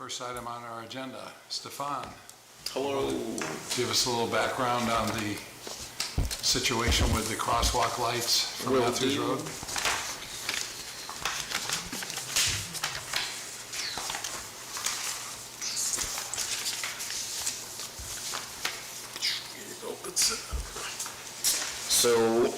First item on our agenda, Stefan. Hello. Give us a little background on the situation with the crosswalk lights from Matthews Road. So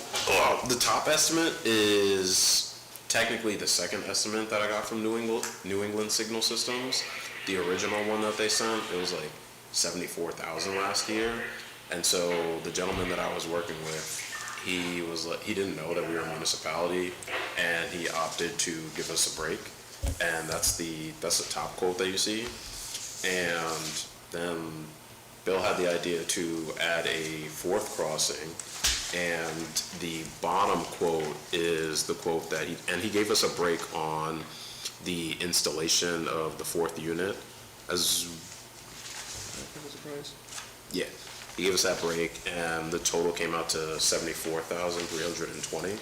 the top estimate is technically the second estimate that I got from New England Signal Systems. The original one that they sent, it was like 74,000 last year. And so the gentleman that I was working with, he didn't know that we were a municipality, and he opted to give us a break. And that's the top quote that you see. And then Bill had the idea to add a fourth crossing, and the bottom quote is the quote that he gave us a break on the installation of the fourth unit as, I think was the price? Yeah, he gave us that break, and the total came out to 74,320.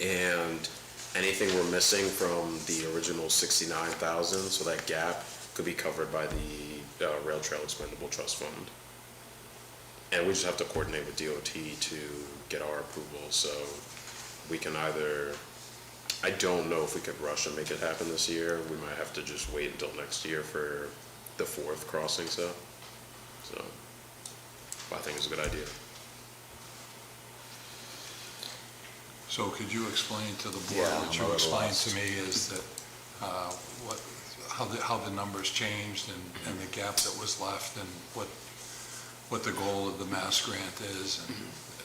And anything we're missing from the original 69,000, so that gap could be covered by the Rail Trail Expendable Trust Fund. And we just have to coordinate with DOT to get our approval, so we can either, I don't know if we could rush and make it happen this year. We might have to just wait until next year for the fourth crossing set. So, but I think it's a good idea. So could you explain to the board what you explained to me is that how the numbers changed and the gap that was left, and what the goal of the Mass grant is, and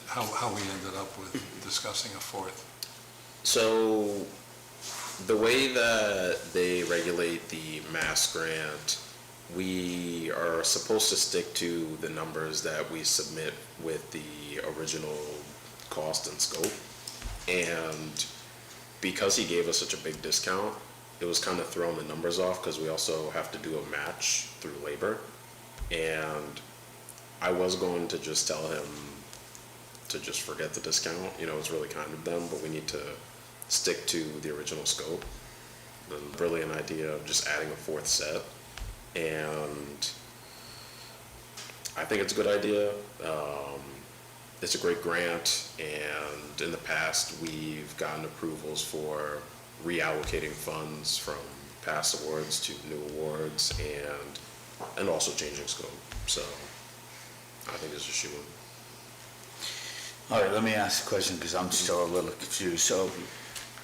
how we ended up with discussing a fourth? So the way that they regulate the Mass grant, we are supposed to stick to the numbers that we submit with the original cost and scope. And because he gave us such a big discount, it was kind of throwing the numbers off, because we also have to do a match through labor. And I was going to just tell him to just forget the discount. You know, it's really kind of them, but we need to stick to the original scope. The brilliant idea of just adding a fourth set. And I think it's a good idea. It's a great grant, and in the past we've gotten approvals for reallocating funds from past awards to new awards, and also changing scope. So I think it's a shoe-in. All right, let me ask a question, because I'm still a little confused. So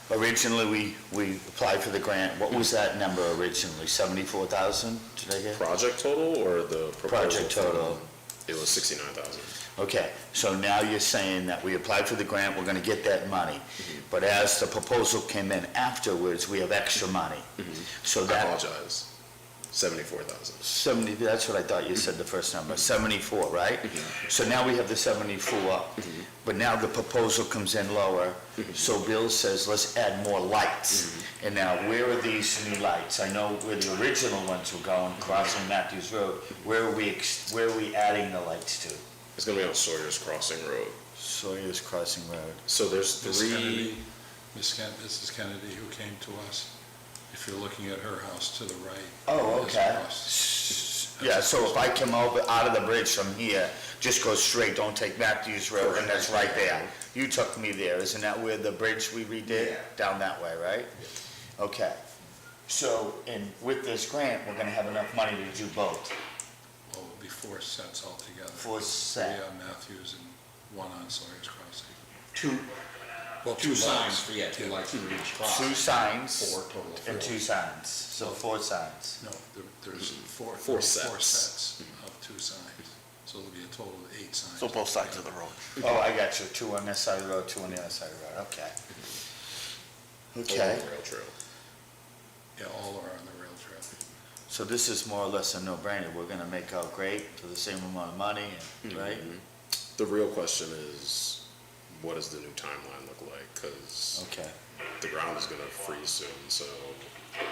originally we applied for the grant. What was that number originally? 74,000? Did I hear? Project total or the proposal? Project total. It was 69,000. Okay, so now you're saying that we applied for the grant, we're gonna get that money. But as the proposal came in afterwards, we have extra money. So I that, apologize. 74,000. 70, that's what I thought you said the first number, 74, right? So now we have the 74, but now the proposal comes in lower. So Bill says, let's add more lights. And now, where are these new lights? I know where the original ones were going, crossing Matthews Road. Where are we adding the lights to? It's gonna be on Sawyer's Crossing Road. Sawyer's Crossing Road. So there's three. This is Kennedy, who came to us. If you're looking at her house to the right. Oh, okay. Yeah, That's so if I come over out of the bridge from here, just go straight, don't take Matthews Road, and that's right there. You took me there, isn't that where the bridge we redid? Yeah. Down that way, right? Okay. So, and with this grant, we're gonna have enough money to do both. Well, it'll be 4 sets altogether. 4 sets. 3 on Matthews and 1 on Sawyer's Crossing. Two Well, Two signs, lights. yeah, two lights for each cross. signs. 4 total. And 2 signs, so 4 signs. No, there's four sets. sets of 2 signs. So there'll be a total of 8 signs. So both sides of the road. Oh, I got you, 2 on this side of the road, 2 on the other side of the road, okay. Okay. Along the rail trail. Yeah, all are on the rail trail. So this is more or less a no-brainer. We're gonna make out great for the same amount of money, right? The real question is, what does the new timeline look like? Because Okay. the ground is gonna freeze soon, so I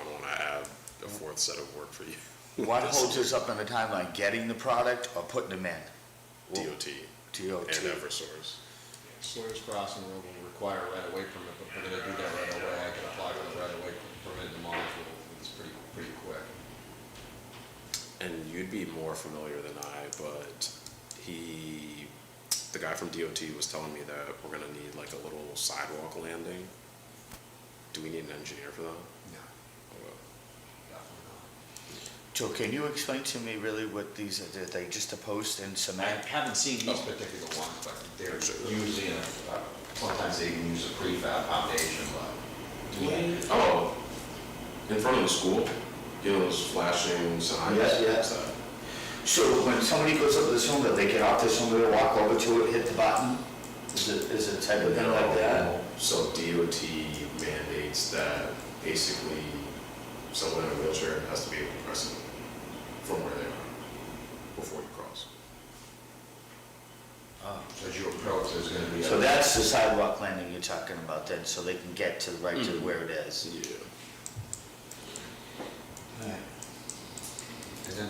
don't wanna add a fourth set of work for you. What holds us up in the timeline, getting the product or putting them in? DOT DOT. and Eversource. Sawyer's Crossing Road will require a right-of-way permit, but we're gonna do that right away. I can apply for the right-of-way permit in the module. It's pretty quick. and you'd be more familiar than I, but the guy from DOT was telling me that we're gonna need like a little sidewalk landing. Do we need an engineer for that? No, Okay. definitely not. Joe, can you explain to me really what these are? Are they just a post and I cement? haven't seen these particular ones, but they're usually sometimes they even use a prefab foundation, but. Oh, in front of the school, you know those flashing signs? Yeah. So when somebody goes up to this window, they get off this window, walk over to it, hit the button? Is it type of thing like that? So DOT mandates that basically someone in a wheelchair has to be able to press it from where they are before you cross. So as you approach, there's gonna be. So that's the sidewalk landing you're talking about then, so they can get to right to where it is. Yeah. And then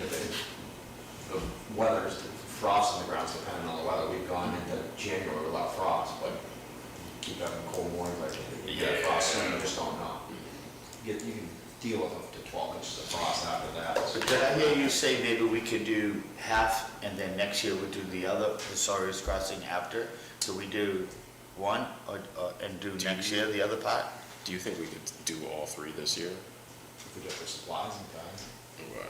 the weather's, frost in the grounds, depending on the weather, we've gone into January without frost, but keep having cold mornings, like, you get frost soon, you just don't know. You can deal with up to 12 inches of frost after that. So did I hear you say maybe we could do half and then next year we'll do the other, the Sawyer's Crossing after? Do we do one and do next year the other part? Do you think we could do all three this year? If we get the supplies in time. Okay.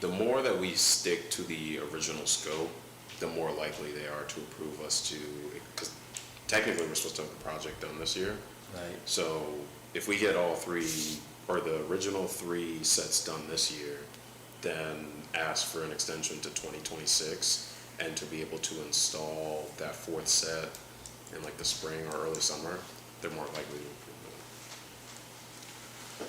The more that we stick to the original scope, the more likely they are to approve us to, because technically we're supposed to have the project done this year. Right. So if we get all three, or the original three sets done this year, then ask for an extension to 2026, and to be able to install that fourth set in like the spring or early summer, they're more likely to approve it.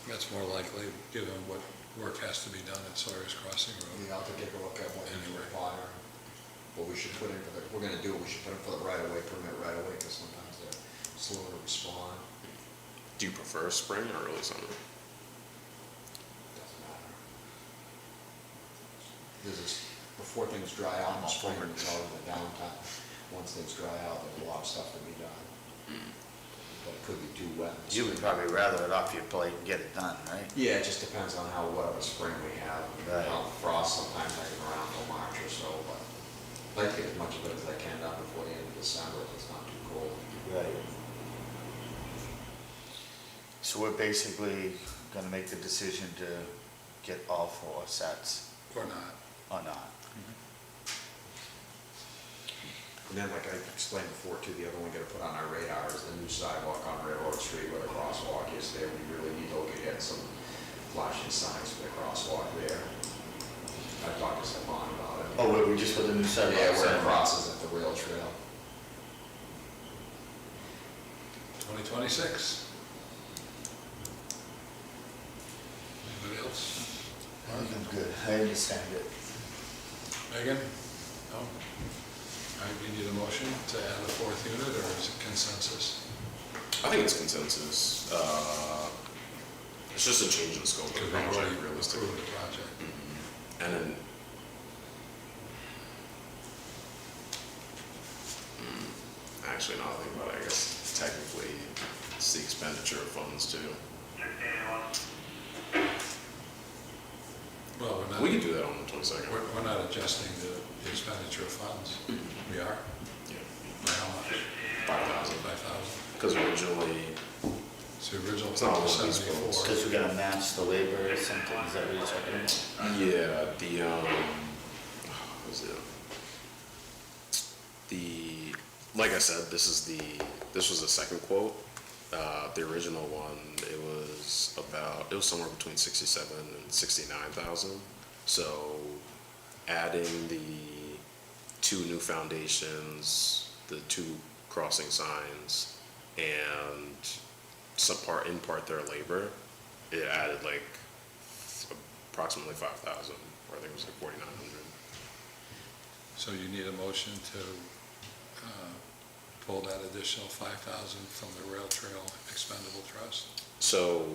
That's more likely, given what work has to be done at Sawyer's Crossing We Road. have to take a look at what we Anyway. require, what we should put in for the, if we're gonna do it, we should put in for the right-of-way permit right away, because sometimes they're slow to respond. Do you prefer spring or early summer? Doesn't matter. This is, before things dry out in the spring, it's always the downtime. Once things dry out, there's a lot of stuff to be done. But it could be too wet. in the You would spring. probably rather it off your plate and get it done, right? Yeah, it just depends on how wet of a spring we have. Right. Frost sometimes I can around till March or so, but I'd like to get as much of it as I can done before the end of December if it's not too cold. Right. So we're basically gonna make the decision to get all four sets Or not. or not? And then, like I explained before too, the other one we gotta put on our radar is the new sidewalk on Railroad Street where the crosswalk is there. We really need to look at getting some flashing signs for the crosswalk there. I talked to Stefan about it. Oh, where we just put the new sidewalk? Yeah, where it crosses at the rail trail. 2026. Anybody else? I think I'm good, I understand it. Megan? No? All right, we need a motion to add a fourth unit, or is it consensus? I think it's consensus. It's just a change in scope of Because the we've project, already realistically. approved the project. And then, actually, now that I think about it, I guess technically it's the expenditure of funds too. Well, we're not. We can do that on the 22nd. We're not adjusting the expenditure of funds. We are? Yeah, By how much? 5,000. 5,000? Because originally, So the original It's not was one of these 74. votes. Because we're gonna match the labor or something, is that what you're talking about? yeah, what was it? Like I said, this was the second quote. The original one, it was somewhere between 67 and 69,000. So adding the two new foundations, the two crossing signs, and in part their labor, it added like approximately 5,000, or I think it was like 4,900. So you need a motion to pull that additional 5,000 from the rail trail expendable trust? So,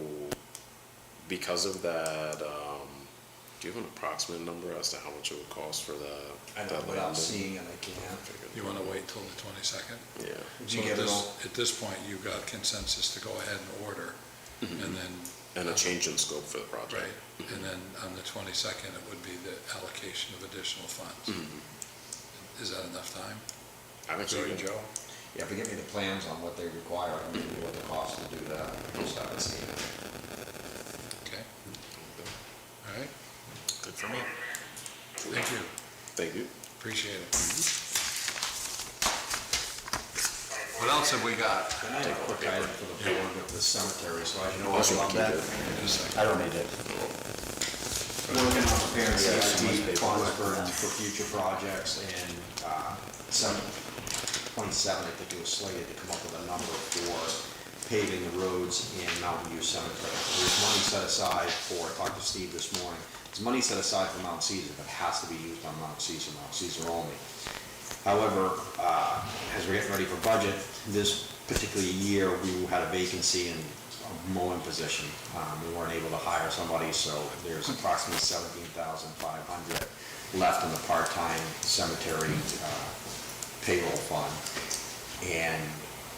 because of that, do you have an approximate number as to how much it would cost for I know, that without landing? seeing it, I can't. You want to wait till the 22nd? Yeah. So You get it all. at this point, you've got consensus to go ahead and order, and then And a change in scope for the project. Right, and then on the 22nd, it would be the allocation of additional funds. Is that enough time? I think so, For you, yeah. Joe? Yeah, if you give me the plans on what they require, I mean, what the cost to do that, I'll start to see. Okay. All right, Good for me. thank you, Thank you. appreciate it. What else have we got? And I have a quick item for the board with the cemetery, so as you know, Also, I'm keep back. it. I don't need it. Working on preparing CIP funds for future projects, and, 27, I think it was slated to come up with a number for paving the roads in Mountain View Cemetery. There's money set aside for, I talked to Steve this morning, there's money set aside for Mount Caesar, but it has to be used on Mount Caesar only. However, as we're getting ready for budget, this particular year, we had a vacancy in a mowing position. We weren't able to hire somebody, so there's approximately $17,500 left in the part-time cemetery payroll fund. And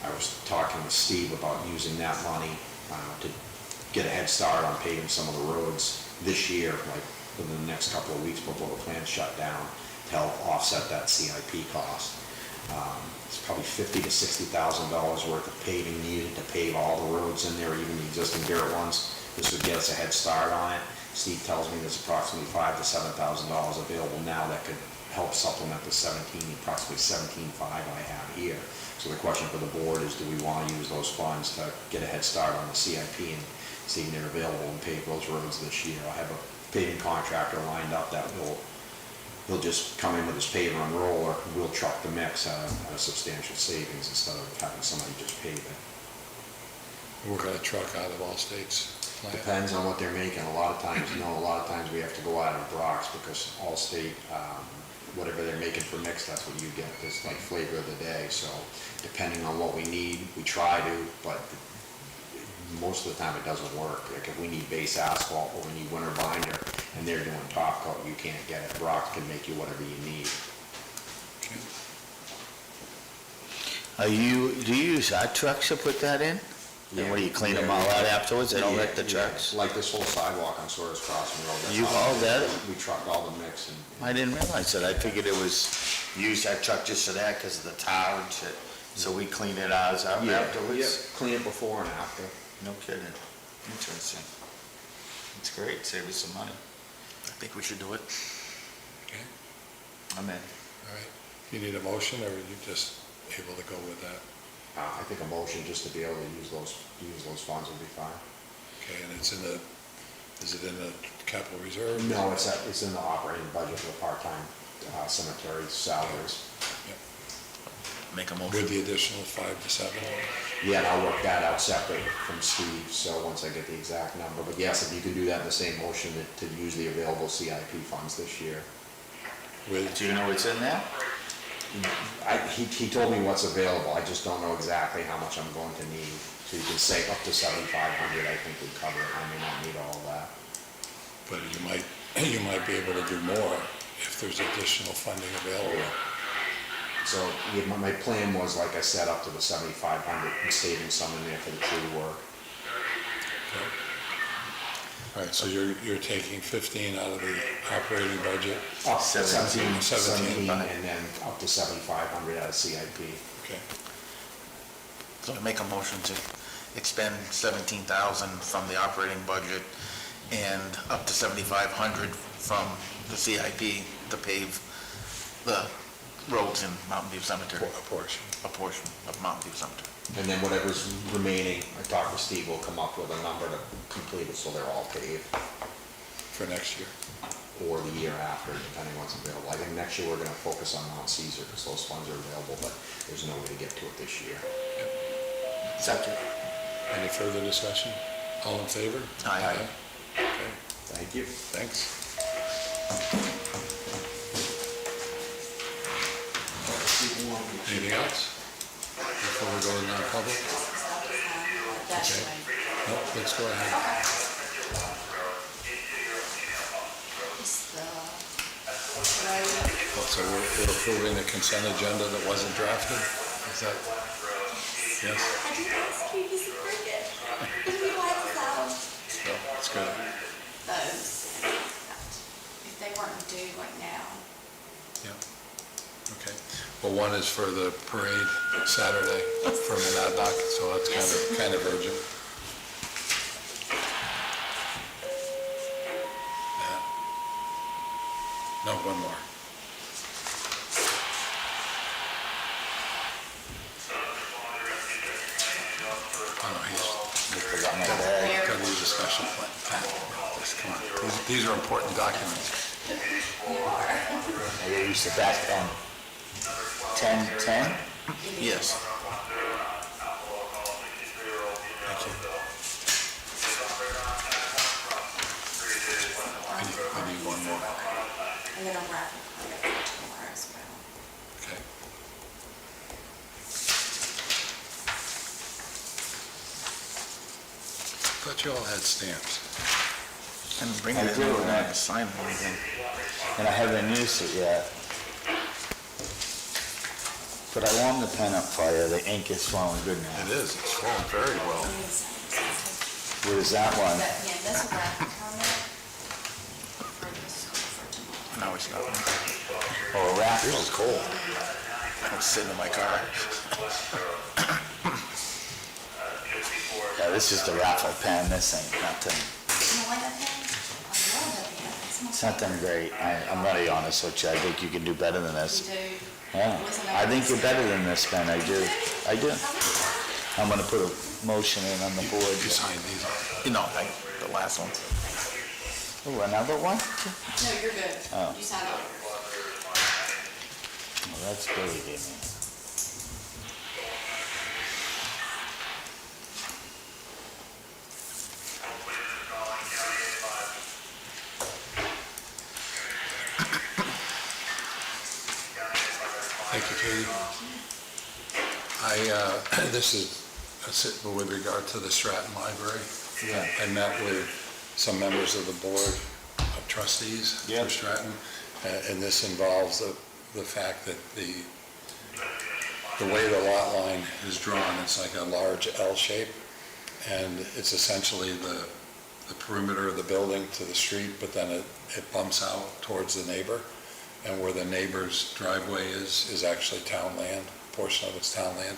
I was talking with Steve about using that money to get a head start on paving some of the roads this year, like within the next couple of weeks before the plant shut down, to help offset that CIP cost. It's probably $50,000 to $60,000 worth of paving needed to pave all the roads in there, even the existing dirt ones. This would get us a head start on it. Steve tells me there's approximately $5,000 to $7,000 available now that could help supplement the approximately $17,500 I have here. So the question for the board is, do we want to use those funds to get a head start on the CIP and see if they're available and pave those roads this year? I have a paving contractor lined up that he'll just come in with his paver and roller, we'll truck the mix at a substantial savings instead of having somebody just pave it. We're gonna truck out of all states. Depends on what they're making. A lot of times, a lot of times we have to go out of Brock's because Allstate, whatever they're making for mix, that's what you get. It's like flavor of the day. So depending on what we need, we try to, but most of the time it doesn't work. Like if we need base asphalt or we need winter binder and they're doing top coat, you can't get it. Brock's can make you whatever you need. Do you use our trucks to put that in? And what, do you clean them all out afterwards? They don't wreck the Yeah, trucks? like this whole sidewalk on Sawyer's Crossing Road. that's You how hauled that? We trucked all the mix and. I didn't realize that. I figured it was, you used that truck just for that because of the tar and shit. So we cleaned it ours out afterwards? Clean it before and after. No kidding. Interesting. It's great. Save us some money. I think we should do it. Okay, I'm in. all right. You need a motion, or are you just able to go with that? I think a motion just to be able to use those funds would be fine. Okay, and is it in the capital reserve? No, it's in the operating budget for the part-time cemetery salaries. Yep. Make a With motion. the additional 5 to 7? Yeah, and I'll work that out separate from Steve, so once I get the exact number. But yes, if you could do that in the same motion to use the available CIP funds this year. With, Do you know what's in there? He told me what's available, I just don't know exactly how much I'm going to need. So you can say up to $7,500, I think would cover it, I may not need all of that. but you might be able to do more if there's additional funding available. So yeah, my plan was, like I said, up to the $7,500 and saving some in there for the tree work. Okay. All right, so you're taking 15 out of the operating budget? Up to 17, 17, and then up to $7,500 out of CIP. Okay, So I make a motion to expend 17,000 from the operating budget and up to 7,500 from the CIP to pave the roads in Mountain View Cemetery, a portion. a portion of Mountain View Cemetery. And then whatever's remaining, I talked with Steve, will come up with a number to complete it so they're all paved, For next year. or the year after, depending what's available. I think next year we're gonna focus on Mount Caesar, because those funds are available, but there's no way to get to it this year. Second. Any further discussion? All in favor? Aye. Okay, Thank you. thanks. Anything else before we go to non-public? Okay. No, let's go ahead. So we're approving the consent agenda that wasn't drafted? Is that, yes? I didn't ask you, this is cricket. This is why it's out. So, good. those, if they weren't due like now. Yeah, okay. Well, one is for the parade Saturday for Monadnock, so that's kind of urgent. Yeah. No, one more. Oh, no, he's got to use a special plan. Come on, these are important documents. I use the back pen. 10. Yes. Thank you. I need one more. And then I'll wrap it up tomorrow as well. Okay. Thought you all had stamps. And bring I it in, do, I don't and I- have to sign anything. And I haven't used it yet. But I warmed the pen up for you, the ink is flowing good now. It is, it's flowing very well. Where's that one? But yeah, that's a wrap permit for this, for tomorrow. No, it's not. Oh, a wrap, this is cool. I'm sitting in my car. Yeah, this is the raffle pen, this ain't nothing, You know what that pen? I love that pen. it's nothing great. I'm really honest with you, I think you can do better than You this. do. Yeah, I think you're better than this, Ben, I do. I'm gonna put a motion in on the board. You signed these. You know, like the last one. Oh, another one? No, you're good. Oh. You signed all yours. Well, that's Billy gave me. Thank you, Katie. This is with regard to the Stratton Library. Yeah. I met with some members of the Board of Trustees Yeah. for Stratton, and this involves the fact that the way the lot line is drawn, it's like a large L shape, and it's essentially the perimeter of the building to the street, but then it bumps out towards the neighbor, and where the neighbor's driveway is actually town land, a portion of it's town land.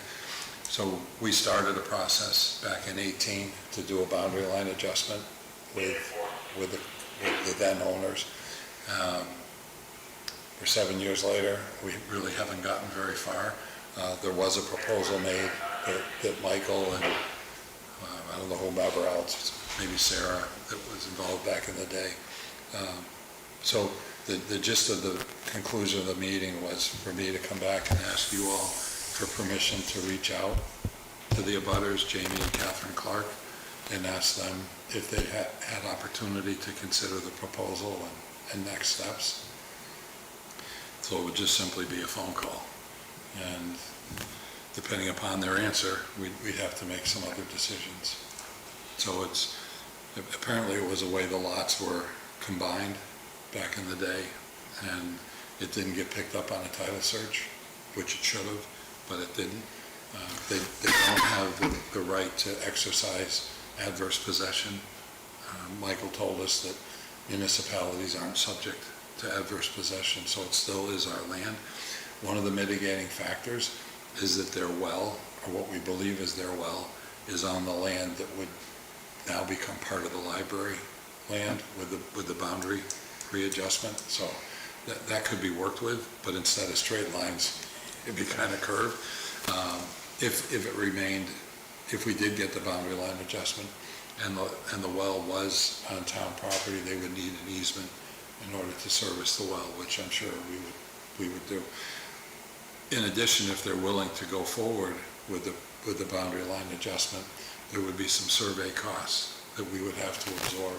So we started a process back in 18 to do a boundary line adjustment with the then owners. For 7 years later, we really haven't gotten very far. There was a proposal made that Michael and I don't know whomever else, maybe Sarah, that was involved back in the day. So the gist of the conclusion of the meeting was for me to come back and ask you all for permission to reach out to the abutters, Jamie and Catherine Clark, and ask them if they had opportunity to consider the proposal and next steps. So it would just simply be a phone call. And depending upon their answer, we'd have to make some other decisions. So apparently it was the way the lots were combined back in the day, and it didn't get picked up on a title search, which it should have, but it didn't. They don't have the right to exercise adverse possession. Michael told us that municipalities aren't subject to adverse possession, so it still is our land. One of the mitigating factors is that their well, or what we believe is their well, is on the land that would now become part of the library land with the boundary readjustment. So that could be worked with, but instead of straight lines, it'd be kind of curved. If it remained, if we did get the boundary line adjustment and the well was on town property, they would need an easement in order to service the well, which I'm sure we would do. In addition, if they're willing to go forward with the boundary line adjustment, there would be some survey costs that we would have to absorb.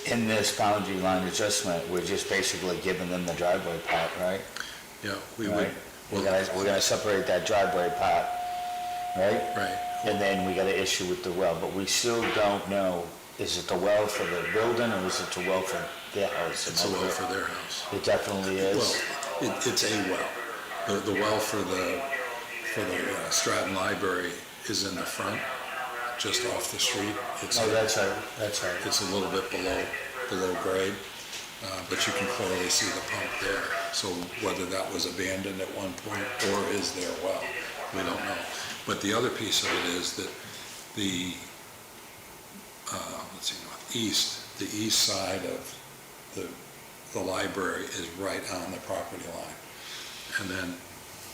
In this boundary line adjustment, we're just basically giving them the driveway part, right? Yeah, we would. Right? We're gonna separate that driveway part, right? Right. And then we got an issue with the well, but we still don't know, is it the well for the building or is it the well for their house? It's a well for their house. It definitely is. Well, it's a well. The well for the Stratton Library is in the front, just off the street. It's Oh, that's right, that's right. It's a little bit below grade, but you can clearly see the pump there. So whether that was abandoned at one point or is there well, we don't know. But the other piece of it is that the, the east side of the library is right on the property line. And then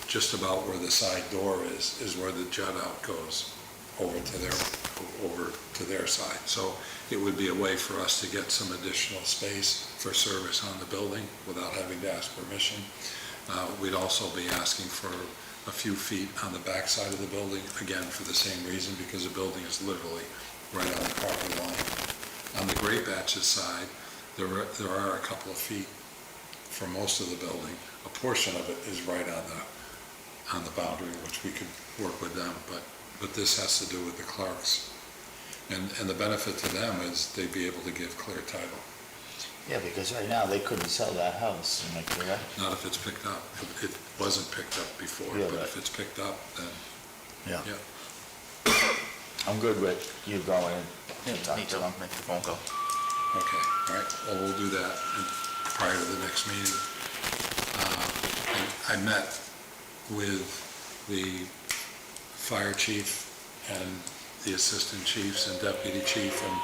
just about where the side door is where the jut out goes over to their side. So it would be a way for us to get some additional space for service on the building without having to ask permission. We'd also be asking for a few feet on the back side of the building, again, for the same reason, because the building is literally right on the property line. On the Great Batches side, there are a couple of feet for most of the building. A portion of it is right on the boundary, which we could work with them, but this has to do with the Clarks. And the benefit to them is they'd be able to give clear title, Yeah, because right now, they couldn't sell that house, am I correct? not if it's picked up. It wasn't picked up before, Yeah, but right. if it's picked up, then, Yeah. yeah. I'm good with you going and talk Need to to them. make the phone call. Okay, all right, well, we'll do that prior to the next meeting. And I met with the fire chief and the assistant chiefs and deputy chief, and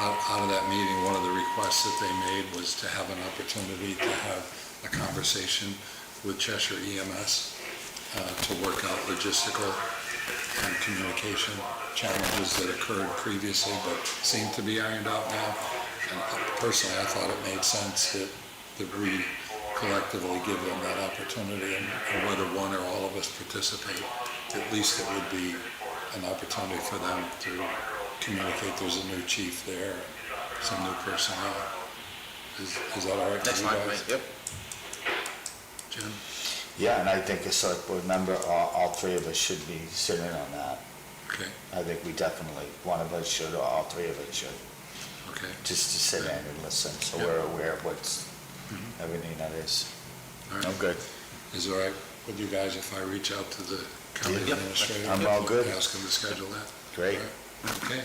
out of that meeting, one of the requests that they made was to have an opportunity to have a conversation with Cheshire EMS to work out logistical and communication challenges that occurred previously but seem to be ironed out now. And personally, I thought it made sense that we collectively give them that opportunity, and whether one or all of us participate, at least it would be an opportunity for them to communicate there's a new chief there, some new personnel. Is that all right That's with you fine, guys? mate. Yep. Jim? Yeah, and I think a select board member, all three of us should be sitting on that. Okay, I think we definitely, one of us should, or all three of us should, okay. just to sit in and listen, so Yeah. we're aware of what's, everything that is. All right. I'm good. Is it all right with you guys if I reach out to the county Yep. administrator? I'm all good. Ask him to schedule that? Great. All right. Okay.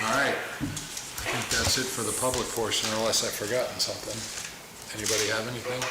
All right. I think that's it for the public portion, unless I've forgotten something. Anybody have anything?